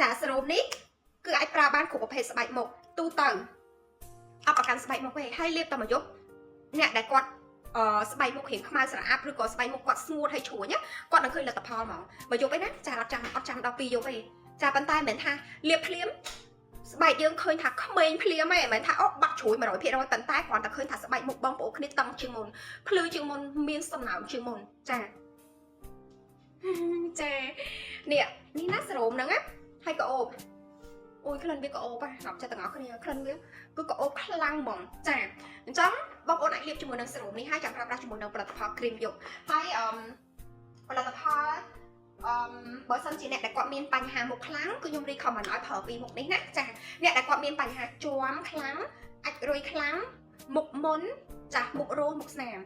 ចាសរុបនេះគឺអាចប្រើបានគ្រប់ប្រភេទស្បែកមុខទូទៅអបប្រកាន់ស្បែកមុខទេហើយលាបតែមួយយប់អ្នកដែលគាត់ស្បែកមុខរៀងខ្មៅស្រអាប់ឬក៏ស្បែកមុខគាត់ស្ងួតហើយជ្រួញគាត់នឹងឃើញលទ្ធផលហ្មងមួយយប់ឯណាចាអត់ចាំដល់2យប់ទេចាប៉ុន្តែមិនមែនថាលាបភ្លាមស្បែកយើងឃើញថាក្មេងភ្លាមទេមិនមែនថាអូបាត់ជ្រួយ 100% ប៉ុន្តែគ្រាន់តែឃើញថាស្បែកមុខបងប្អូនគ្នាតឹងជាងមុនភ្លឺជាងមុនមានសំណើមជាងមុនចានេះណាសរោមហ្នឹងណាហើយក៏អូបអូយក្លិនវាក៏អូបហ่ะចាប់ទាំងអស់គ្នាក្លិនវាគឺក៏អូបខ្លាំងហ្មងចាអញ្ចឹងបងប្អូនអាចលាបជាមួយនឹងសរោមនេះហើយចាំប្រើប្រាស់ជាមួយនឹងផលិតផលគ្រីមយកហើយផលិតផលបើសិនជាអ្នកដែលគាត់មានបញ្ហាមុខខ្លាំងគឺខ្ញុំ recommend ឲ្យប្រើពីមុខនេះណាចាអ្នកដែលគាត់មានបញ្ហាជាំខ្លាំងអាចរុយខ្លាំងមុខមុនចាមុខរោមុខស្នាម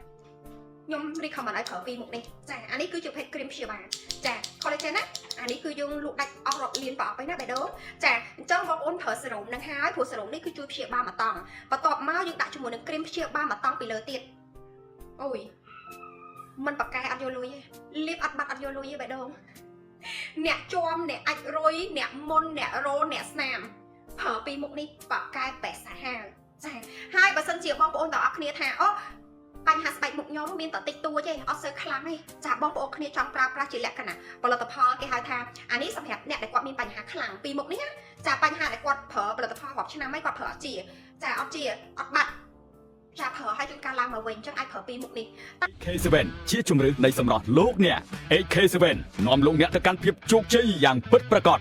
ខ្ញុំ recommend ឲ្យប្រើពីមុខនេះចាអានេះគឺជាប្រភេទគ្រីមព្យាបាលចា collagen ណាអានេះគឺយើងលក់ដាច់អស់រកលានប្រអប់ឯណាបេះដូងចាអញ្ចឹងបងប្អូនប្រើសេរ៉ូមនឹងហើយព្រោះសេរ៉ូមនេះគឺជួយព្យាបាលមកតង់បន្ទាប់មកយើងដាក់ជាមួយនឹងគ្រីមព្យាបាលមកតង់ពីលើទៀតអូយมันបកកែអត់យកលុយទេលាបអត់បាត់អត់យកលុយទេបេះដូងអ្នកជាំអ្នកអាចរុយអ្នកមុនអ្នករោអ្នកស្នាមប្រើពីមុខនេះបកកែបេះសាហាវចាហើយបើសិនជាបងប្អូនទាំងអស់គ្នាថាអូបញ្ហាស្បែកមុខខ្ញុំមានតែតិចតួចទេអត់សូវខ្លាំងទេចាបងប្អូនគ្នាចង់ប្រើប្រាស់ជាលក្ខណៈផលិតផលគេហៅថាអានេះសម្រាប់អ្នកដែលគាត់មានបញ្ហាខ្លាំងពីមុខនេះណាចាបញ្ហាដែលគាត់ប្រើផលិតផលរាប់ឆ្នាំហើយគាត់ប្រើអត់ជាចាអត់បាត់ចាប្រើឲ្យជួនកាលឡើងមកវិញអញ្ចឹងអាចប្រើពីមុខនេះ AK7 ជាជំរឿននៃសម្រស់លោកអ្នក AK7 នាំលោកអ្នកទៅកាន់ភាពជោគជ័យយ៉ាងពិតប្រាកដ